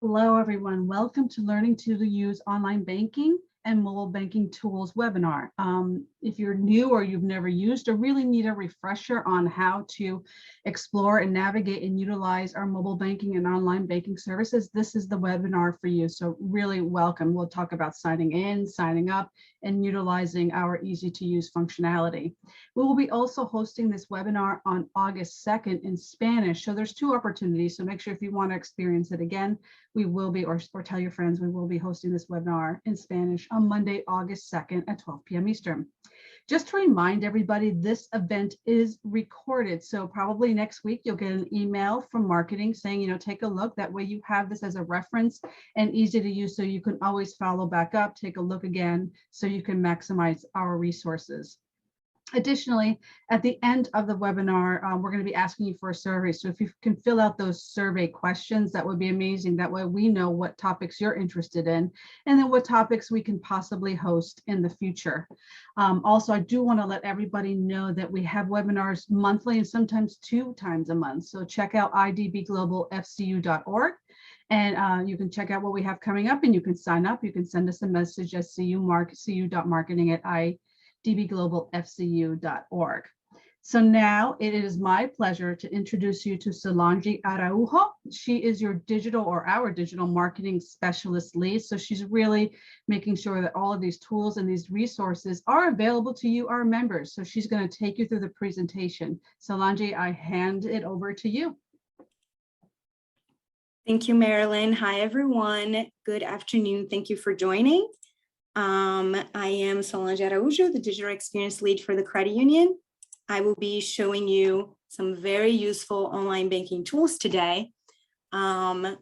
Hello, everyone. Welcome to Learning to Use Online Banking and Mobile Banking Tools webinar. If you're new or you've never used or really need a refresher on how to explore and navigate and utilize our mobile banking and online banking services, this is the webinar for you. So really welcome. We'll talk about signing in, signing up, and utilizing our easy to use functionality. We will be also hosting this webinar on August 2nd in Spanish. So there's two opportunities. So make sure if you want to experience it again, we will be, or tell your friends, we will be hosting this webinar in Spanish on Monday, August 2nd at 12 p.m. Eastern. Just to remind everybody, this event is recorded. So probably next week, you'll get an email from marketing saying, take a look. That way you have this as a reference and easy to use so you can always follow back up, take a look again, so you can maximize our resources. Additionally, at the end of the webinar, we're going to be asking you for a survey. So if you can fill out those survey questions, that would be amazing. That way we know what topics you're interested in and then what topics we can possibly host in the future. Also, I do want to let everybody know that we have webinars monthly and sometimes 2 times a month. So check out idbglobalfcu.org. And you can check out what we have coming up and you can sign up. You can send us a message at cu.marketing@idbglobalfcu.org. So now it is my pleasure to introduce you to Solange Araujo. She is your digital or our digital marketing specialist lead. So she's really making sure that all of these tools and these resources are available to you, our members. So she's going to take you through the presentation. Solange, I hand it over to you. Thank you, Marilyn. Hi, everyone. Good afternoon. Thank you for joining. I am Solange Araujo, the Digital Experience Lead for the Credit Union. I will be showing you some very useful online banking tools today. I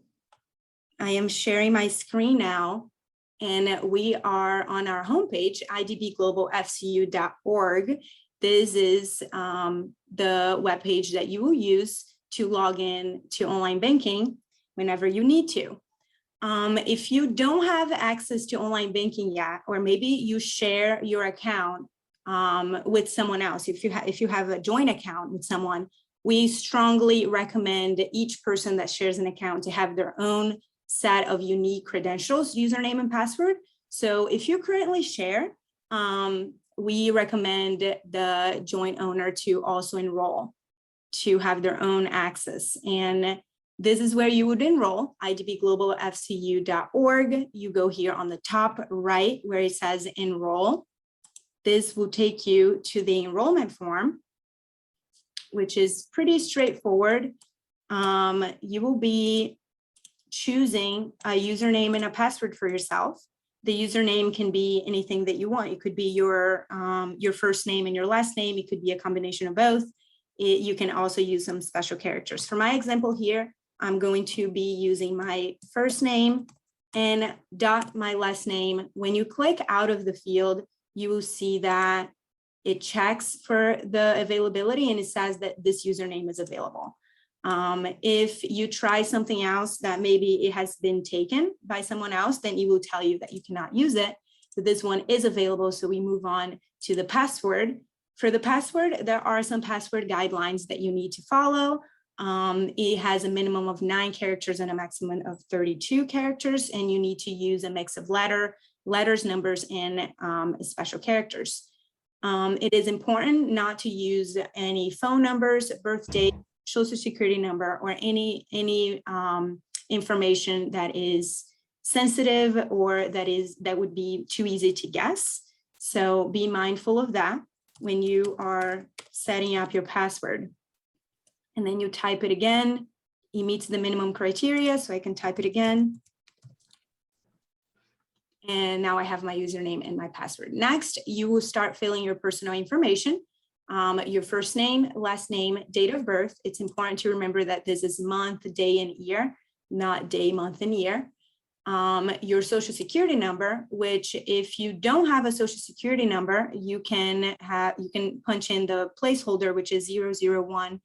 am sharing my screen now, and we are on our homepage, idbglobalfcu.org. This is the webpage that you will use to log in to online banking whenever you need to. If you don't have access to online banking yet, or maybe you share your account with someone else, if you have a joint account with someone, we strongly recommend each person that shares an account to have their own set of unique credentials, username and password. So if you currently share, we recommend the joint owner to also enroll to have their own access. And this is where you would enroll, idbglobalfcu.org. You go here on the top right where it says enroll. This will take you to the enrollment form, which is pretty straightforward. You will be choosing a username and a password for yourself. The username can be anything that you want. It could be your first name and your last name. It could be a combination of both. You can also use some special characters. For my example here, I'm going to be using my first name and dot my last name. When you click out of the field, you will see that it checks for the availability and it says that this username is available. If you try something else that maybe it has been taken by someone else, then it will tell you that you cannot use it. So this one is available. So we move on to the password. For the password, there are some password guidelines that you need to follow. It has a minimum of 9 characters and a maximum of 32 characters, and you need to use a mix of letters, numbers, and special characters. It is important not to use any phone numbers, birthday, social security number, or any information that is sensitive or that would be too easy to guess. So be mindful of that when you are setting up your password. And then you type it again. It meets the minimum criteria, so I can type it again. And now I have my username and my password. Next, you will start filling your personal information, your first name, last name, date of birth. It's important to remember that this is month, day, and year, not day, month, and year. Your social security number, which if you don't have a social security number, you can punch in the placeholder, which is 001000000.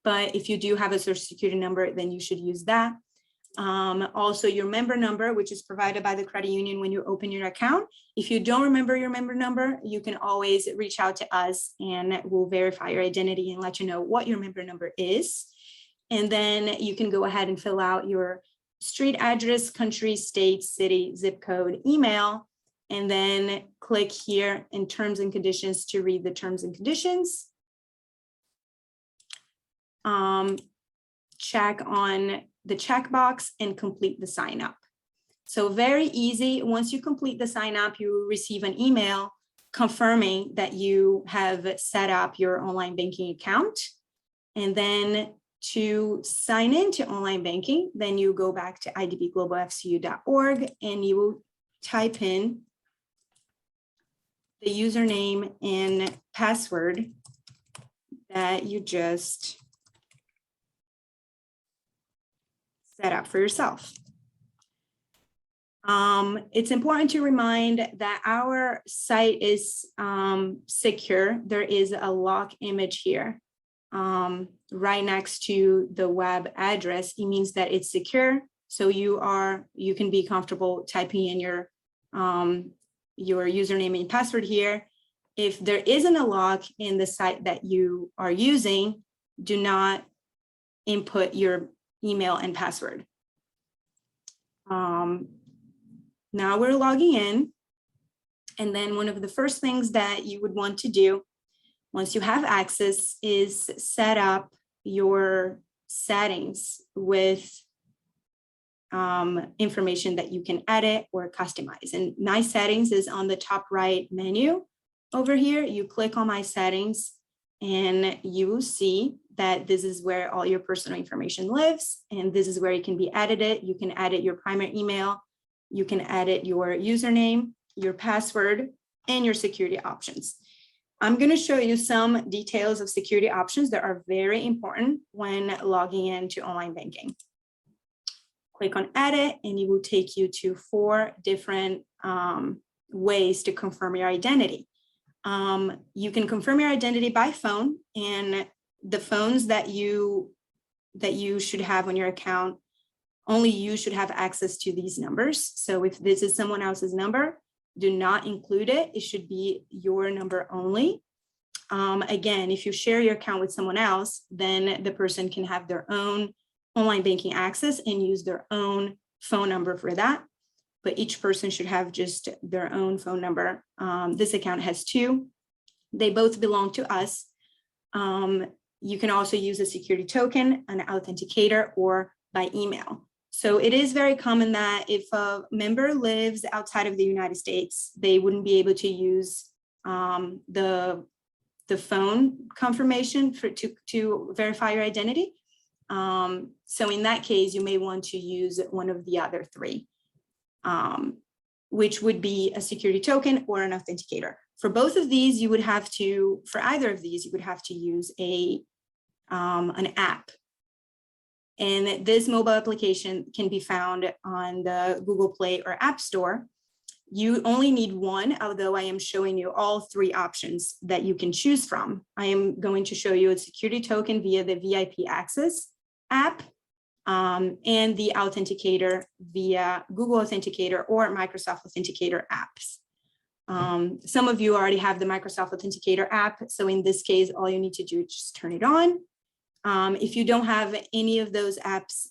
But if you do have a social security number, then you should use that. Also your member number, which is provided by the credit union when you open your account. If you don't remember your member number, you can always reach out to us and we'll verify your identity and let you know what your member number is. And then you can go ahead and fill out your street address, country, state, city, zip code, email, and then click here in terms and conditions to read the terms and conditions. Check on the checkbox and complete the sign up. So very easy. Once you complete the sign up, you will receive an email confirming that you have set up your online banking account. And then to sign into online banking, then you go back to idbglobalfcu.org and you will type in the username and password that you just set up for yourself. It's important to remind that our site is secure. There is a lock image here right next to the web address. It means that it's secure. So you can be comfortable typing in your username and password here. If there isn't a lock in the site that you are using, do not input your email and password. Now we're logging in. And then one of the first things that you would want to do once you have access is set up your settings with information that you can edit or customize. And My Settings is on the top right menu over here. You click on My Settings and you will see that this is where all your personal information lives. And this is where it can be edited. You can edit your primary email. You can edit your username, your password, and your security options. I'm going to show you some details of security options that are very important when logging into online banking. Click on edit and it will take you to 4 different ways to confirm your identity. You can confirm your identity by phone, and the phones that you should have on your account, only you should have access to these numbers. So if this is someone else's number, do not include it. It should be your number only. Again, if you share your account with someone else, then the person can have their own online banking access and use their own phone number for that. But each person should have just their own phone number. This account has 2. They both belong to us. You can also use a security token, an authenticator, or by email. So it is very common that if a member lives outside of the United States, they wouldn't be able to use the phone confirmation to verify your identity. So in that case, you may want to use one of the other 3, which would be a security token or an authenticator. For both of these, you would have to, for either of these, you would have to use an app. And this mobile application can be found on the Google Play or App Store. You only need one, although I am showing you all 3 options that you can choose from. I am going to show you a security token via the VIP Access app and the authenticator via Google Authenticator or Microsoft Authenticator apps. Some of you already have the Microsoft Authenticator app. So in this case, all you need to do is just turn it on. If you don't have any of those apps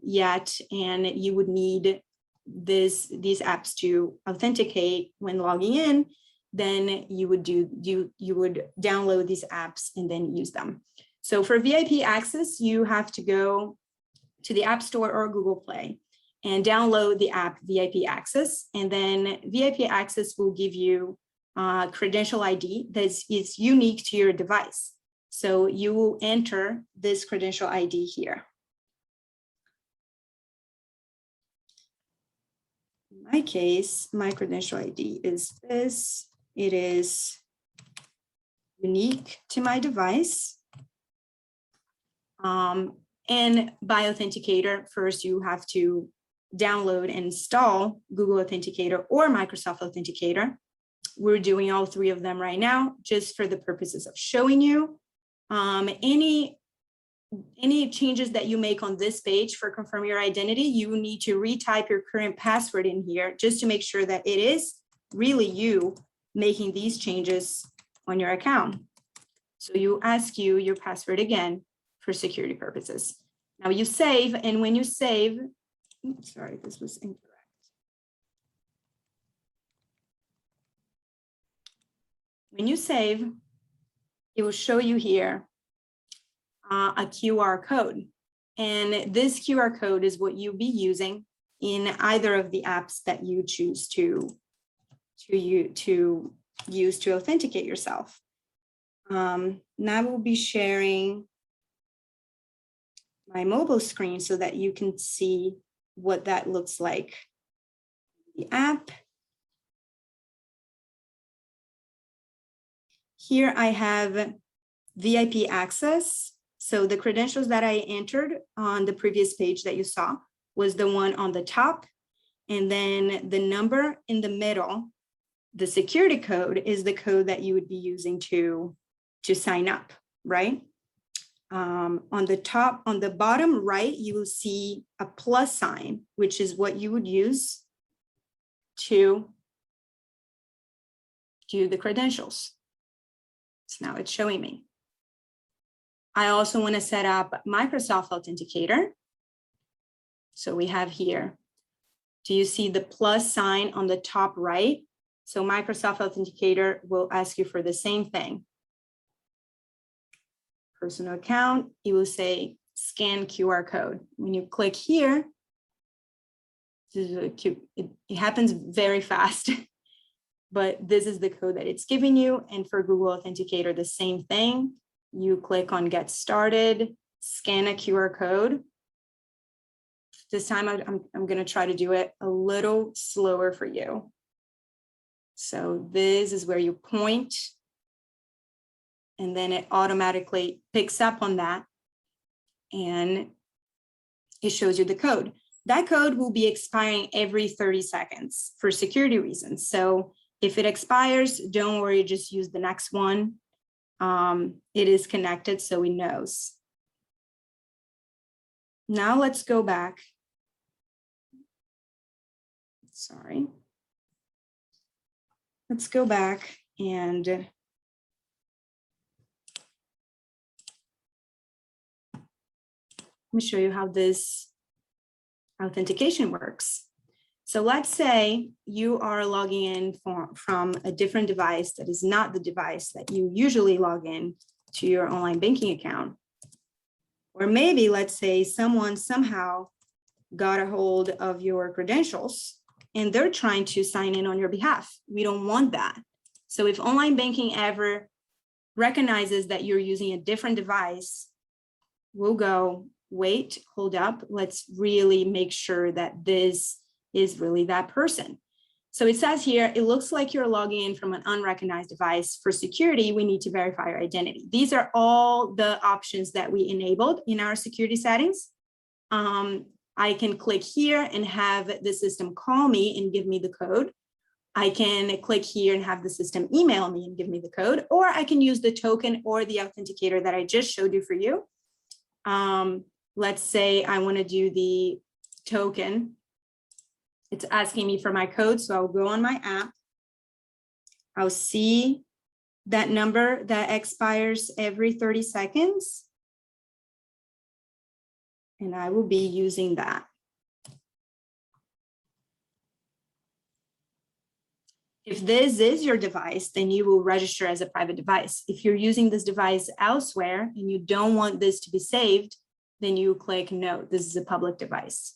yet, and you would need these apps to authenticate when logging in, then you would download these apps and then use them. So for VIP Access, you have to go to the App Store or Google Play and download the app VIP Access. And then VIP Access will give you a credential ID that is unique to your device. So you will enter this credential ID here. In my case, my credential ID is this. It is unique to my device. And by Authenticator, first you have to download and install Google Authenticator or Microsoft Authenticator. We're doing all 3 of them right now, just for the purposes of showing you. Any changes that you make on this page for confirm your identity, you need to retype your current password in here just to make sure that it is really you making these changes on your account. So you ask your password again for security purposes. Now you save, and when you save, oops, sorry, this was incorrect. When you save, it will show you here a QR code. And this QR code is what you'll be using in either of the apps that you choose to use to authenticate yourself. Now we'll be sharing my mobile screen so that you can see what that looks like. The app. Here I have VIP access. So the credentials that I entered on the previous page that you saw was the one on the top. And then the number in the middle, the security code, is the code that you would be using to sign up, right? On the top, on the bottom right, you will see a plus sign, which is what you would use to do the credentials. So now it's showing me. I also want to set up Microsoft Authenticator. So we have here, do you see the plus sign on the top right? So Microsoft Authenticator will ask you for the same thing. Personal account, you will say scan QR code. When you click here, it happens very fast, but this is the code that it's giving you. And for Google Authenticator, the same thing. You click on get started, scan a QR code. This time I'm going to try to do it a little slower for you. So this is where you point, and then it automatically picks up on that and it shows you the code. That code will be expiring every 30 seconds for security reasons. So if it expires, don't worry, just use the next one. It is connected, so it knows. Now let's go back. Sorry. Let's go back and let me show you how this authentication works. So let's say you are logging in from a different device that is not the device that you usually log in to your online banking account. Or maybe let's say someone somehow got a hold of your credentials and they're trying to sign in on your behalf. We don't want that. So if online banking ever recognizes that you're using a different device, we'll go, wait, hold up, let's really make sure that this is really that person. So it says here, it looks like you're logging in from an unrecognized device. For security, we need to verify your identity. These are all the options that we enabled in our security settings. I can click here and have the system call me and give me the code. I can click here and have the system email me and give me the code, or I can use the token or the authenticator that I just showed you for you. Let's say I want to do the token. It's asking me for my code, so I'll go on my app. I'll see that number that expires every 30 seconds. And I will be using that. If this is your device, then you will register as a private device. If you're using this device elsewhere and you don't want this to be saved, then you click no, this is a public device.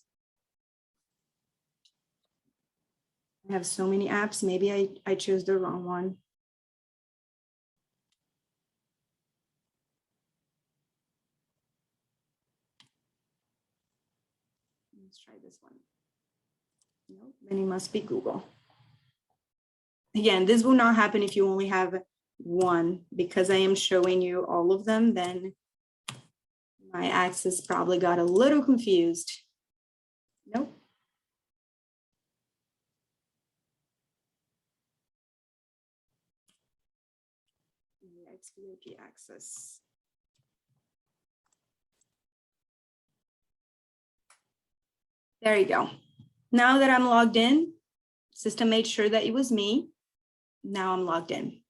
I have so many apps, maybe I chose the wrong one. Let's try this one. Nope, then it must be Google. Again, this will not happen if you only have one, because I am showing you all of them, then my access probably got a little confused. Nope. XVIP access. There you go. Now that I'm logged in, system made sure that it was me. Now I'm logged in.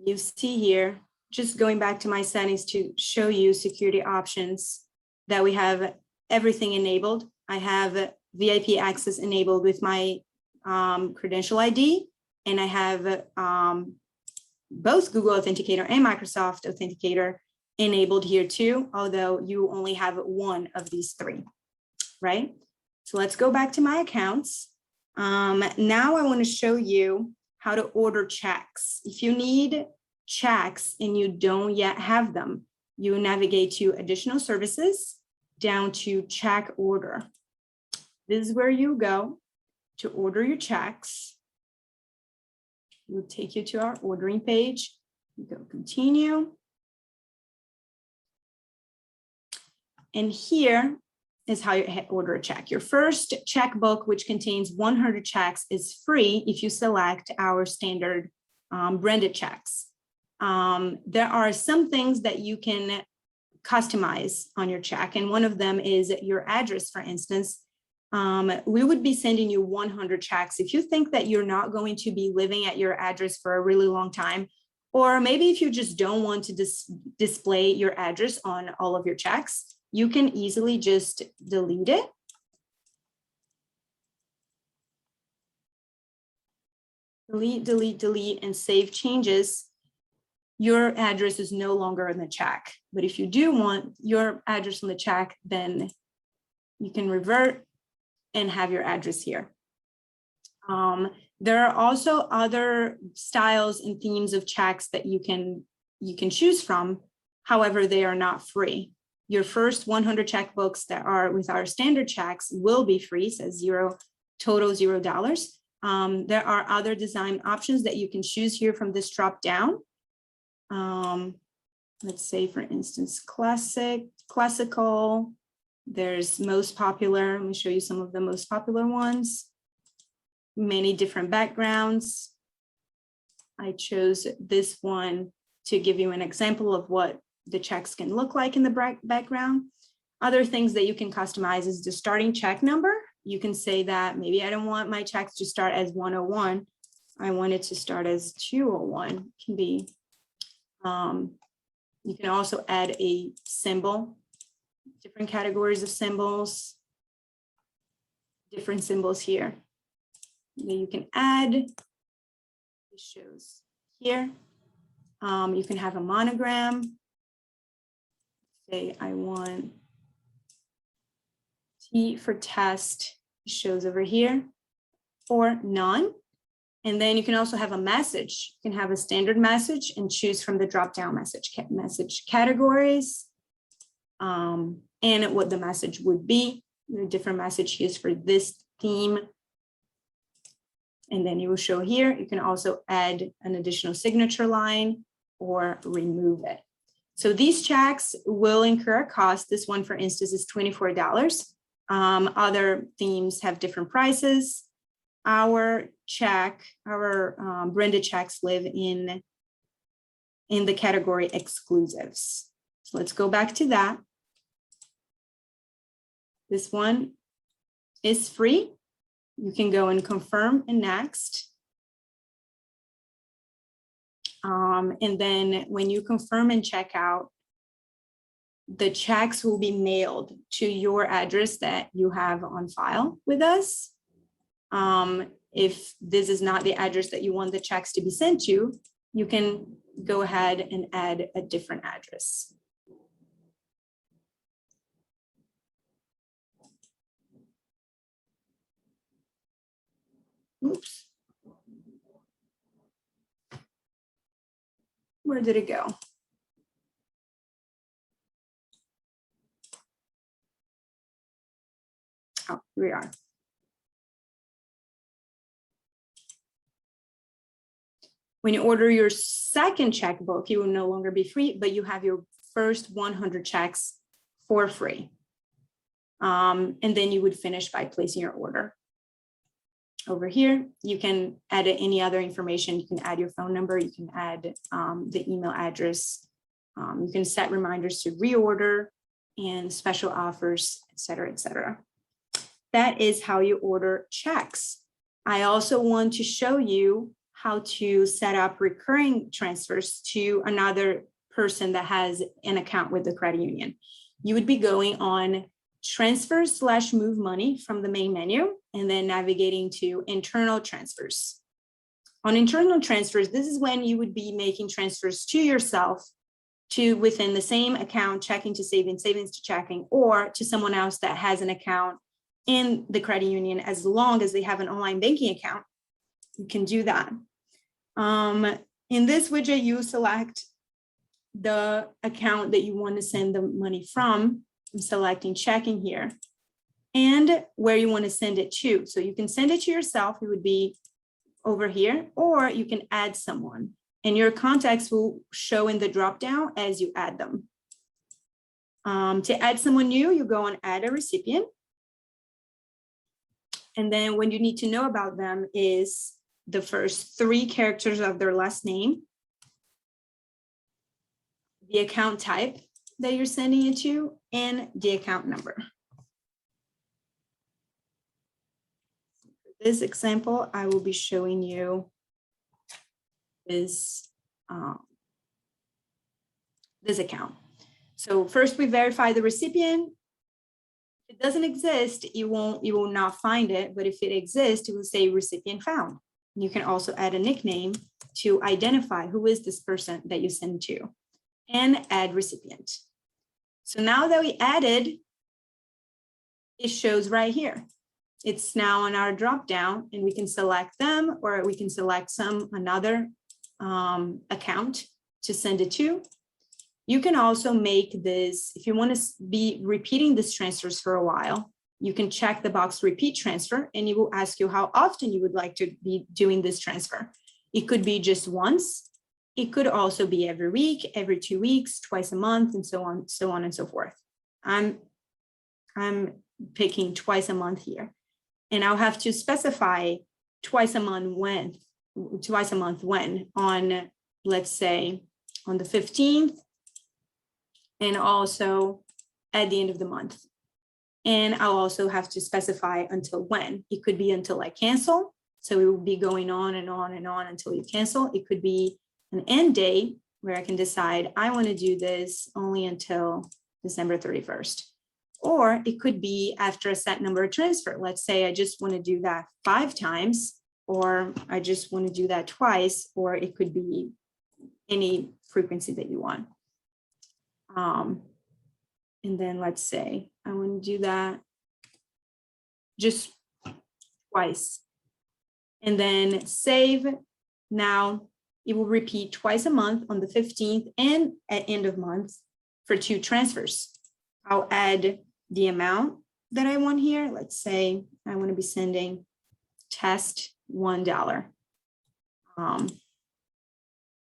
You see here, just going back to my settings to show you security options, that we have everything enabled. I have VIP access enabled with my credential ID, and I have both Google Authenticator and Microsoft Authenticator enabled here too, although you only have one of these three, right? So let's go back to my accounts. Now I want to show you how to order checks. If you need checks and you don't yet have them, you navigate to additional services down to check order. This is where you go to order your checks. It will take you to our ordering page. You go continue. And here is how you order a check. Your first checkbook, which contains 100 checks, is free if you select our standard branded checks. There are some things that you can customize on your check, and one of them is your address, for instance. We would be sending you 100 checks. If you think that you're not going to be living at your address for a really long time, or maybe if you just don't want to display your address on all of your checks, you can easily just delete it. Delete, and save changes. Your address is no longer in the check. But if you do want your address on the check, then you can revert and have your address here. There are also other styles and themes of checks that you can choose from. However, they are not free. Your first 100 checkbooks that are with our standard checks will be free, says total $0. There are other design options that you can choose here from this drop down. Let's say, for instance, classical. There's most popular. Let me show you some of the most popular ones. Many different backgrounds. I chose this one to give you an example of what the checks can look like in the background. Other things that you can customize is the starting check number. You can say that maybe I don't want my checks to start as 101. I want it to start as 201. It can be, you can also add a symbol, different categories of symbols, different symbols here that you can add. It shows here. You can have a monogram. Say I want T for test, shows over here, or none. And then you can also have a message. You can have a standard message and choose from the drop-down message categories and what the message would be. There are different messages for this theme. And then you will show here, you can also add an additional signature line or remove it. So these checks will incur a cost. This one, for instance, is $24. Other themes have different prices. Our branded checks live in the category exclusives. So let's go back to that. This one is free. You can go and confirm and next. And then when you confirm and check out, the checks will be mailed to your address that you have on file with us. If this is not the address that you want the checks to be sent to, you can go ahead and add a different address. Oops. Where did it go? Oh, here we are. When you order your second checkbook, you will no longer be free, but you have your first 100 checks for free. And then you would finish by placing your order. Over here, you can add any other information. You can add your phone number. You can add the email address. You can set reminders to reorder and special offers, et cetera, et cetera. That is how you order checks. I also want to show you how to set up recurring transfers to another person that has an account with the credit union. You would be going on transfer/move money from the main menu and then navigating to internal transfers. On internal transfers, this is when you would be making transfers to yourself, to within the same account, checking to savings, savings to checking, or to someone else that has an account in the credit union. As long as they have an online banking account, you can do that. In this widget, you select the account that you want to send the money from. I'm selecting checking here, and where you want to send it to. So you can send it to yourself, it would be over here, or you can add someone, and your contacts will show in the dropdown as you add them. To add someone new, you go on add a recipient. And then when you need to know about them is the first 3 characters of their last name, the account type that you're sending it to, and the account number. For this example, I will be showing you this account. So first we verify the recipient. If it doesn't exist, you will not find it, but if it exists, it will say recipient found. You can also add a nickname to identify who is this person that you send to, and add recipient. So now that we added, it shows right here. It's now on our drop down, and we can select them, or we can select another account to send it to. You can also make this, if you want to be repeating these transfers for a while, you can check the box repeat transfer, and it will ask you how often you would like to be doing this transfer. It could be just once. It could also be every week, every 2 weeks, twice a month, and so on and so forth. I'm picking twice a month here, and I'll have to specify twice a month when on, let's say, on the 15th, and also at the end of the month. And I'll also have to specify until when. It could be until I cancel. So it will be going on and on and on until you cancel. It could be an end date where I can decide I want to do this only until December 31st. Or it could be after a set number of transfer. Let's say I just want to do that 5 times, or I just want to do that twice, or it could be any frequency that you want. And then let's say I want to do that just twice, and then save. Now it will repeat twice a month on the 15th and at end of month for 2 transfers. I'll add the amount that I want here. Let's say I want to be sending test $1.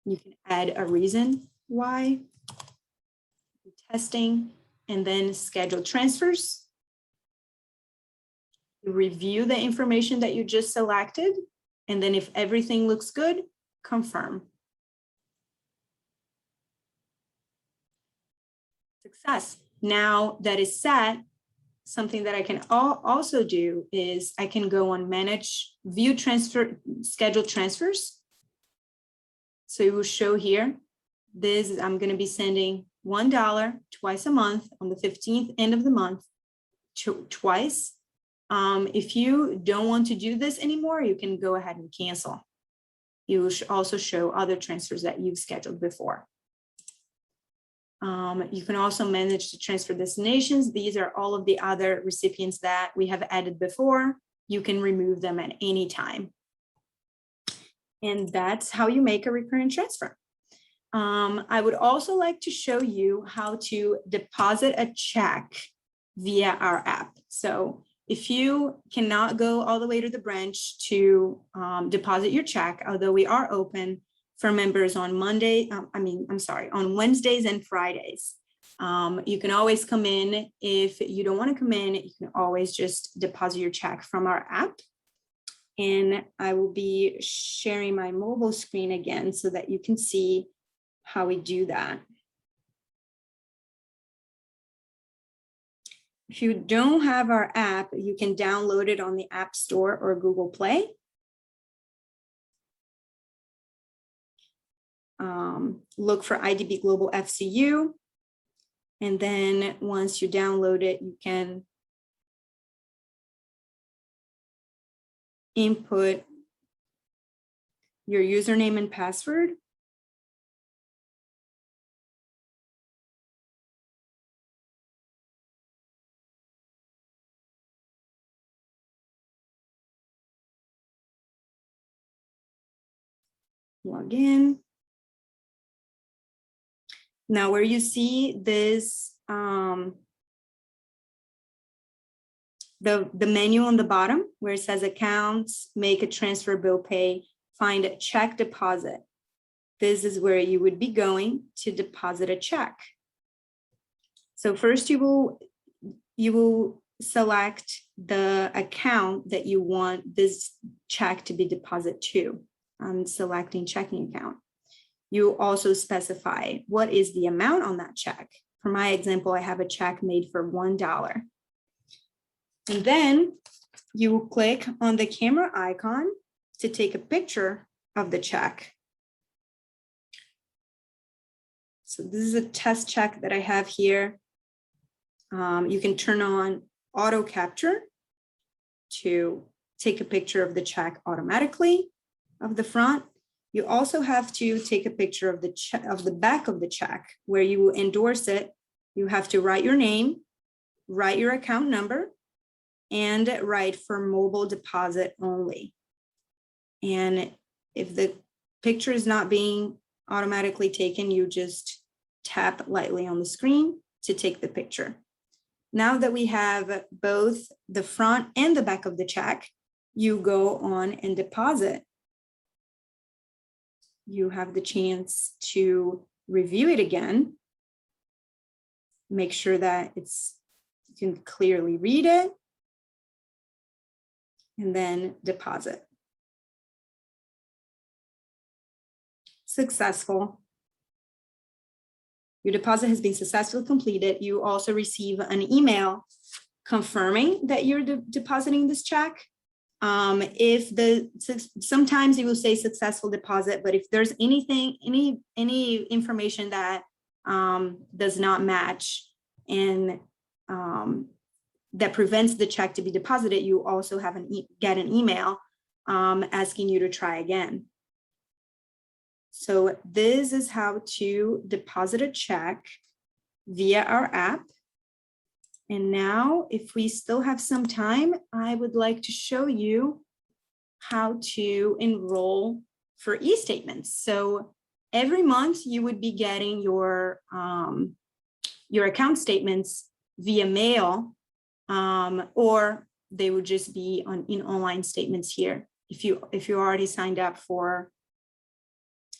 You can add a reason why, testing, and then schedule transfers. You review the information that you just selected, and then if everything looks good, confirm. Success. Now that is set, something that I can also do is I can go on manage, view transfer, schedule transfers. So it will show here, this I'm going to be sending $1 twice a month on the 15th end of the month, twice. If you don't want to do this anymore, you can go ahead and cancel. You will also show other transfers that you've scheduled before. You can also manage the transfer destinations. These are all of the other recipients that we have added before. You can remove them at any time. And that's how you make a recurring transfer. I would also like to show you how to deposit a check via our app. So if you cannot go all the way to the branch to deposit your check, although we are open for members on on Wednesdays and Fridays. You can always come in. If you don't want to come in, you can always just deposit your check from our app. And I will be sharing my mobile screen again so that you can see how we do that. If you don't have our app, you can download it on the App Store or Google Play. look for IDB Global FCU. And then once you download it, you can input your username and password. Log in. Now where you see this, the menu on the bottom where it says accounts, make a transfer, bill pay, find a check deposit. This is where you would be going to deposit a check. So first you will select the account that you want this check to be deposited to. I'm selecting checking account. You also specify what is the amount on that check. For my example, I have a check made for $1. And then you will click on the camera icon to take a picture of the check. So this is a test check that I have here. You can turn on auto capture to take a picture of the check automatically of the front. You also have to take a picture of the back of the check where you will endorse it. You have to write your name, write your account number, and write for mobile deposit only. And if the picture is not being automatically taken, you just tap lightly on the screen to take the picture. Now that we have both the front and the back of the check, you go on and deposit. You have the chance to review it again, make sure that you can clearly read it, and then deposit. Successful. Your deposit has been successfully completed. You also receive an email confirming that you're depositing this check. Sometimes it will say successful deposit, but if there's any information that does not match and that prevents the check to be deposited, you also have get an email asking you to try again. So this is how to deposit a check via our app. And now, if we still have some time, I would like to show you how to enroll for e-statements. So every month you would be getting your account statements via mail, or they would just be in online statements here. If you already signed up for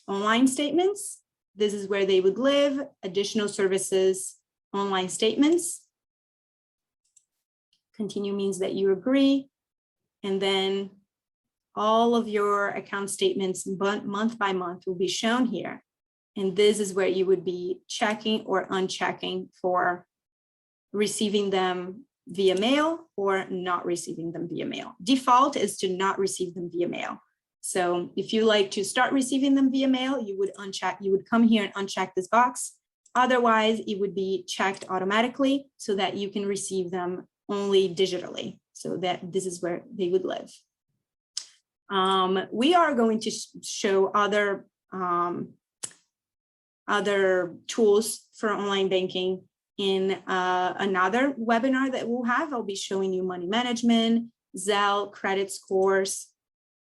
online statements, this is where they would live. Additional services, online statements. Continue means that you agree, and then all of your account statements month by month will be shown here. And this is where you would be checking or unchecking for receiving them via mail or not receiving them via mail. Default is to not receive them via mail. So if you like to start receiving them via mail, you would come here and uncheck this box. Otherwise, it would be checked automatically so that you can receive them only digitally, so that this is where they would live. We are going to show other tools for online banking in another webinar that we'll have. I'll be showing you money management, Zelle, credit scores.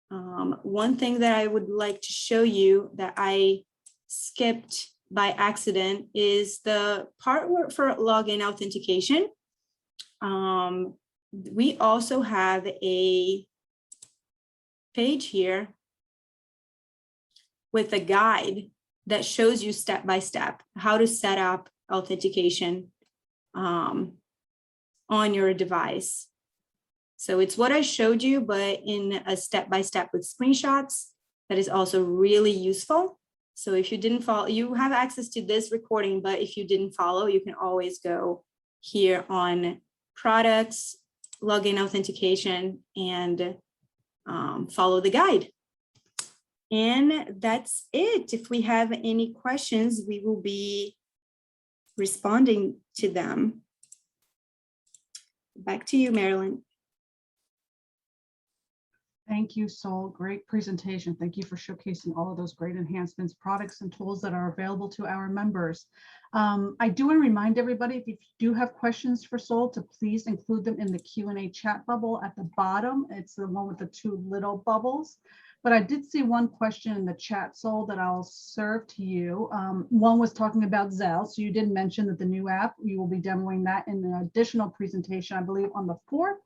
One thing that I would like to show you that I skipped by accident is the part for login authentication. We also have a page here with a guide that shows you step by step how to set up authentication on your device. So it's what I showed you, but in a step by step with screenshots. That is also really useful. So if you didn't follow, you have access to this recording, but if you didn't follow, you can always go here on products, login authentication, and follow the guide. And that's it. If we have any questions, we will be responding to them. Back to you, Marilyn. Thank you, Sol. Great presentation. Thank you for showcasing all of those great enhancements, products, and tools that are available to our members. I do want to remind everybody, if you do have questions for Sol, to please include them in the Q&A chat bubble at the bottom. It's the one with the two little bubbles. But I did see one question in the chat, Sol, that I'll serve to you. One was talking about Zelle. So you did mention that the new app, you will be demoing that in an additional presentation, I believe, on the 4th.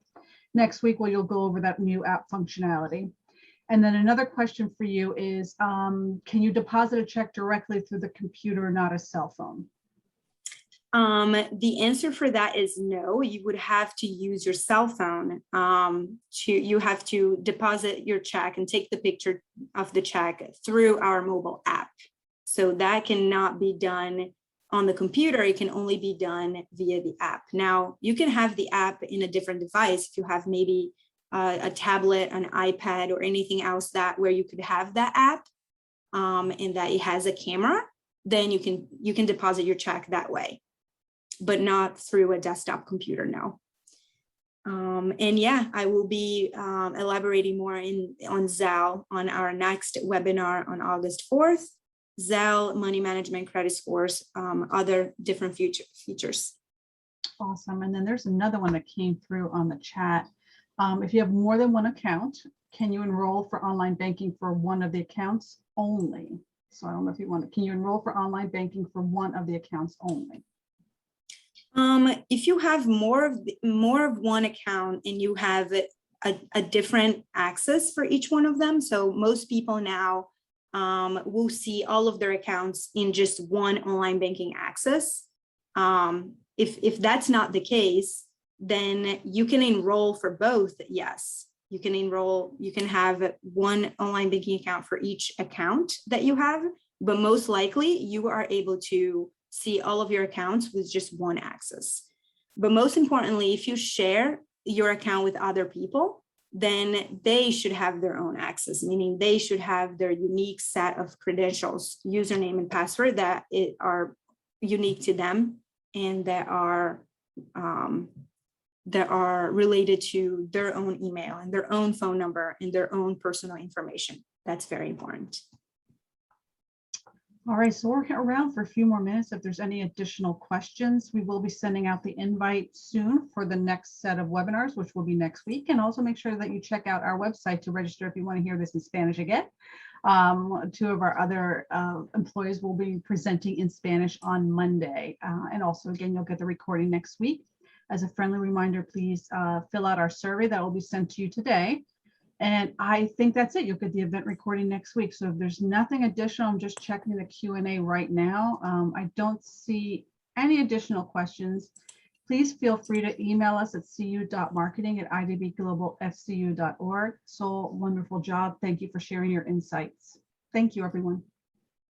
Next week, where you'll go over that new app functionality. And then another question for you is, can you deposit a check directly through the computer, not a cell phone? The answer for that is no. You would have to use your cell phone. You have to deposit your check and take the picture of the check through our mobile app. So that cannot be done on the computer. It can only be done via the app. Now, you can have the app in a different device. If you have maybe a tablet, an iPad, or anything else where you could have that app and that it has a camera, then you can deposit your check that way, but not through a desktop computer, no. And yeah, I will be elaborating more on Zelle on our next webinar on August 4th. Zelle, money management, credit scores, other different features. Awesome. And then there's another one that came through on the chat. If you have more than one account, can you enroll for online banking for one of the accounts only? So I don't know if you want to, can you enroll for online banking for one of the accounts only? If you have more of one account and you have a different access for each one of them, so most people now will see all of their accounts in just one online banking access. If that's not the case, then you can enroll for both. Yes, you can enroll, you can have one online banking account for each account that you have, but most likely you are able to see all of your accounts with just one access. But most importantly, if you share your account with other people, then they should have their own access, meaning they should have their unique set of credentials, username and password that are unique to them and that are related to their own email and their own phone number and their own personal information. That's very important. All right, so we're around for a few more minutes. If there's any additional questions, we will be sending out the invite soon for the next set of webinars, which will be next week. And also make sure that you check out our website to register if you want to hear this in Spanish again. Two of our other employees will be presenting in Spanish on Monday. And also, again, you'll get the recording next week. As a friendly reminder, please fill out our survey that will be sent to you today. And I think that's it. You'll get the event recording next week. So if there's nothing additional, I'm just checking the Q&A right now. I don't see any additional questions. Please feel free to email us at cu.marketing@idbglobalfcu.org. Sol, wonderful job. Thank you for sharing your insights. Thank you, everyone.